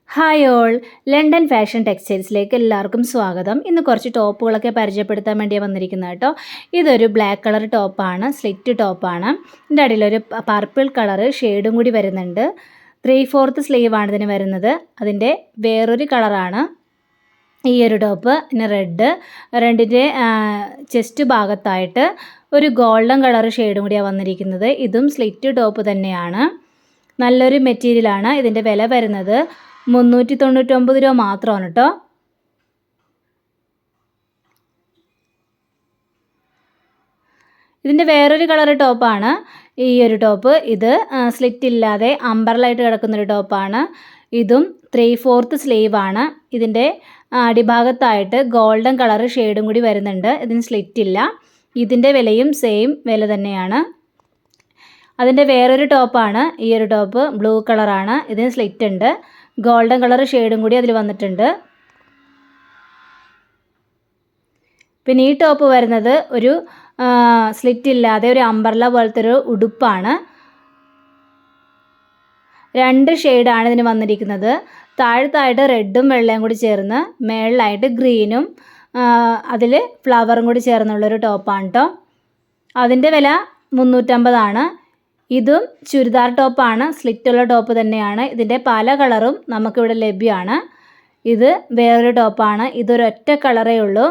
Hi all, London fashion ടെക്സ്റ്റൈൽസിലേക്ക് എല്ലാവർക്കും സ്വാഗതം. ഇന്ന് കുറച്ച് ടോപ്പുകളൊക്കെ പരിചയപ്പെടുത്താൻ വേണ്ടിയാണ് വന്നിരിക്കുന്നത് കേട്ടോ. ഇതൊരു ബ്ലാക്ക് കളർ ടോപ്പാണ്, സ്ലിറ്റ് ടോപ്പാണ്. ഇതിൻ്റെ അടിയിലൊരു പർപ്പിൾ കളർ ഷെയ്ഡും കൂടി വരുന്നുണ്ട്. 3/4 സ്ലീവാണ് ഇതിന് വരുന്നത്. അതിൻ്റെ വേറൊരു കളറാണ് ഈ ഒരു ടോപ്പ്. പിന്നെ രണ്ടിൻ്റെ ചെസ്റ്റ് ഭാഗത്തായിട്ട് ഒരു ഗോൾഡൻ കളർ ഷെയ്ഡും കൂടിയാണ് വന്നിരിക്കുന്നത്. ഇതും സ്ലിറ്റ് ടോപ്പ് തന്നെയാണ്. നല്ലൊരു മെറ്റീരിയലാണ്. ഇതിൻ്റെ വില വരുന്നത് 399 രൂപ മാത്രമാണ് കേട്ടോ. ഇതിൻ്റെ വേറൊരു കളർ ടോപ്പാണ് ഈ ഒരു ടോപ്പ്. ഇത് സ്ലിറ്റ് ഇല്ലാതെ അംബർലായിട്ട് കിടക്കുന്നൊരു ടോപ്പാണ്. ഇതും 3/4 സ്ലീവാണ്. ഇതിൻ്റെ അടിഭാഗത്തായിട്ട് ഗോൾഡൻ കളർ ഷെയ്ഡും കൂടി വരുന്നുണ്ട്. ഇതിന് സ്ലിറ്റ് ഇല്ല. ഇതിൻ്റെ വിലയും സെയിം വില തന്നെയാണ്. അതിൻ്റെ വേറൊരു ടോപ്പാണ് ഈ ഒരു ടോപ്പ്. ബ്ലൂ കളറാണ്. ഇതിന് സ്ലിറ്റ് ഉണ്ട്. ഗോൾഡൻ കളർ ഷെയ്ഡും കൂടി അതിൽ വന്നിട്ടുണ്ട്. പിന്നെ ഈ ടോപ്പ് വരുന്നത് ഒരു സ്ലിറ്റ് ഇല്ലാതെ ഒരു അംബർല പോലത്തെ ഒരു ഉടുപ്പാണ്. 2 ഷെയ്ഡാണ് ഇതിന് വന്നിരിക്കുന്നത്. താഴത്തായിട്ട് റെഡും വെള്ളയും കൂടി ചേർന്ന് മേളിലായിട്ട് ഗ്രീനും അതിൽ ഫ്ലവറും കൂടി ചേർന്നുള്ളൊരു ടോപ്പാണ് കേട്ടോ. അതിൻ്റെ വില 350 ആണ്. ഇതും ചുരിദാർ ടോപ്പാണ്, സ്ലിറ്റുള്ള ടോപ്പ് തന്നെയാണ്. ഇതിൻ്റെ പല കളറും നമുക്കിവിടെ ലഭ്യമാണ്. ഇത് വേറൊരു ടോപ്പാണ്. ഇതൊരൊറ്റ കളറേ ഉള്ളൂ.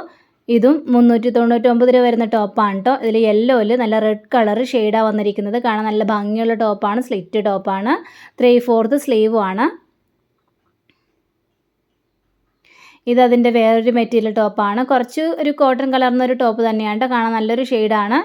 ഇതും 399 രൂപ വരുന്ന ടോപ്പാണ് കേട്ടോ. ഇതിൽ യെല്ലോയിൽ നല്ല റെഡ് കളർ ഷെയ്ഡാണ് വന്നിരിക്കുന്നത്. കാണാൻ നല്ല ഭംഗിയുള്ള ടോപ്പാണ്, സ്ലിറ്റ് ടോപ്പാണ്. 3/4 സ്ലീവുമാണ്. ഇതതിൻ്റെ വേറൊരു മെറ്റീരിയൽ ടോപ്പാണ്. കുറച്ച് ഒരു കോട്ടൺ കളർന്നൊരു ടോപ്പ് തന്നെയാണ് കേട്ടോ. കാണാൻ നല്ലൊരു ഷെയ്ഡാണ്.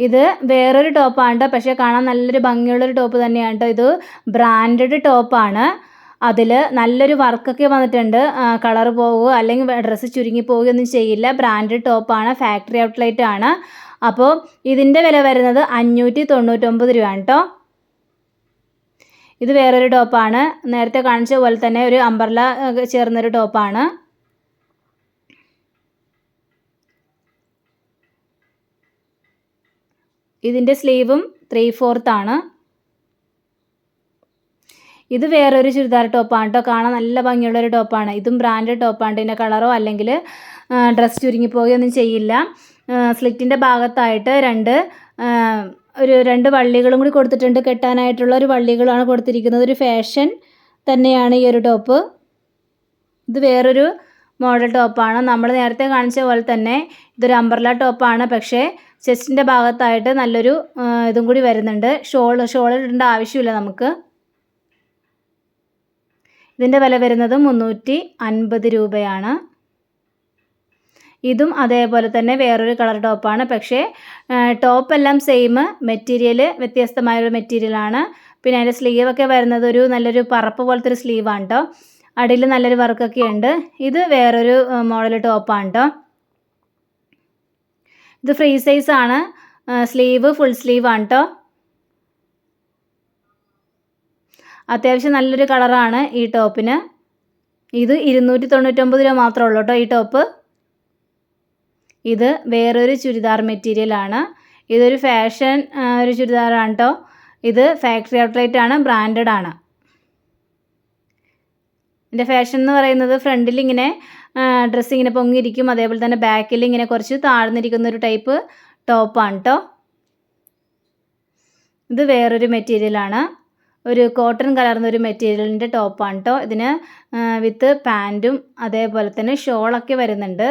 ഇത് വേറൊരു ടോപ്പാണ് കേട്ടോ. പക്ഷേ കാണാൻ നല്ലൊരു ഭംഗിയുള്ളൊരു ടോപ്പ് തന്നെയാണ് കേട്ടോ. ഇത് ബ്രാൻഡഡ് ടോപ്പാണ്. അതിൽ നല്ലൊരു വർക്കൊക്കെ വന്നിട്ടുണ്ട്. കളർ പോവുകയോ അല്ലെങ്കിൽ ഡ്രസ്സ് ചുരുങ്ങി പോവുകയൊന്നും ചെയ്യില്ല. ബ്രാൻഡഡ് ടോപ്പാണ്, ഫാക്ടറി ഔട്ട്ലെറ്റ് ആണ്. അപ്പോൾ ഇതിൻ്റെ വില വരുന്നത് 599 രൂപയാണ് കേട്ടോ. ഇത് വേറൊരു ടോപ്പാണ്. നേരത്തെ കാണിച്ച പോലെ തന്നെ ഒരു അംബർല ചേർന്നൊരു ടോപ്പാണ്. ഇതിൻ്റെ സ്ലീവും 3/4 ആണ്. ഇത് വേറൊരു ചുരിദാർ ടോപ്പാണ് കേട്ടോ. കാണാൻ നല്ല ഭംഗിയുള്ളൊരു ടോപ്പാണ്. ഇതും ബ്രാൻഡഡ് ടോപ്പാണ്. ഇതിൻ്റെ കളറോ അല്ലെങ്കിൽ ഡ്രസ്സ് ചുരുങ്ങിപ്പോവുകയൊന്നും ചെയ്യില്ല. സ്ലിറ്റിൻ്റെ ഭാഗത്തായിട്ട് രണ്ട് വള്ളികളും കൂടി കൊടുത്തിട്ടുണ്ട്. കെട്ടാനായിട്ടുള്ള ഒരു വള്ളികളാണ് കൊടുത്തിരിക്കുന്നത്. ഒരു ഫാഷൻ തന്നെയാണ് ഈ ഒരു ടോപ്പ്. ഇത് വേറൊരു മോഡൽ ടോപ്പാണ്. നമ്മൾ നേരത്തെ കാണിച്ച പോലെ തന്നെ ഇതൊരു അംബർല ടോപ്പാണ്. പക്ഷേ ചെസ്റ്റിൻ്റെ ഭാഗത്തായിട്ട് നല്ലൊരു ഇതും കൂടി വരുന്നുണ്ട്. ഷോൾ ഇടേണ്ട ആവശ്യമില്ല നമുക്ക്. ഇതിൻ്റെ വില വരുന്നത് 350 രൂപയാണ്. ഇതും അതേപോലെ തന്നെ വേറൊരു കളർ ടോപ്പാണ്. പക്ഷേ ടോപ്പെല്ലാം സെയിം, മെറ്റീരിയൽ വ്യത്യസ്തമായൊരു മെറ്റീരിയലാണ്. പിന്നെ അതിൻ്റെ സ്ലീവൊക്കെ വരുന്നത് ഒരു നല്ലൊരു പറപ്പ് പോലത്തെ ഒരു സ്ലീവാണ് കേട്ടോ. അടിയിൽ നല്ലൊരു വർക്കൊക്കെ ഉണ്ട്. ഇത് വേറൊരു മോഡൽ ടോപ്പാണ് കേട്ടോ. ഇത് ഫ്രീ സൈസാണ്. സ്ലീവ് ഫുൾ സ്ലീവാണ് കേട്ടോ. അത്യാവശ്യം നല്ലൊരു കളറാണ് ഈ ടോപ്പിന്. ഇത് 299 രൂപ മാത്രമേ ഉള്ളൂ കേട്ടോ ഈ ടോപ്പ്. ഇത് വേറൊരു ചുരിദാർ മെറ്റീരിയലാണ്. ഇതൊരു ഫാഷൻ ഒരു ചുരിദാറാണ് കേട്ടോ. ഇത് ഫാക്ടറി ഔട്ട്ലെറ്റ് ആണ്, ബ്രാൻഡഡ് ആണ്. ഇതിൻ്റെ ഫാഷൻ എന്ന് പറയുന്നത് ഫ്രണ്ടിൽ ഇങ്ങനെ ഡ്രസ്സ് ഇങ്ങനെ പൊങ്ങിയിരിക്കും. അതേപോലെ തന്നെ ബാക്കിൽ ഇങ്ങനെ കുറച്ച് താഴ്ന്നിരിക്കുന്ന ഒരു ടൈപ്പ് ടോപ്പാണ് കേട്ടോ. ഇത് വേറൊരു മെറ്റീരിയലാണ്. ഒരു കോട്ടൺ കലർന്നൊരു മെറ്റീരിയലിൻ്റെ ടോപ്പാണ് കേട്ടോ. ഇതിന് വിത്ത് പാൻറ്റും അതേപോലെ തന്നെ ഷോളൊക്കെ വരുന്നുണ്ട്.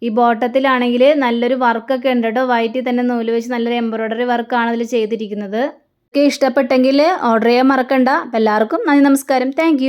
ഈ ബോട്ടത്തിലാണെങ്കിൽ നല്ലൊരു വർക്കൊക്കെ ഉണ്ട് കേട്ടോ. വൈറ്റിൽ തന്നെ നൂല് വെച്ച് നല്ലൊരു എംബ്രോയ്ഡറി വർക്കാണ് അതിൽ ചെയ്തിരിക്കുന്നത്. ഒക്കെ ഇഷ്ടപ്പെട്ടെങ്കിൽ ഓർഡർ ചെയ്യാൻ മറക്കണ്ട. എല്ലാവർക്കും നന്ദി, നമസ്കാരം, താങ്ക്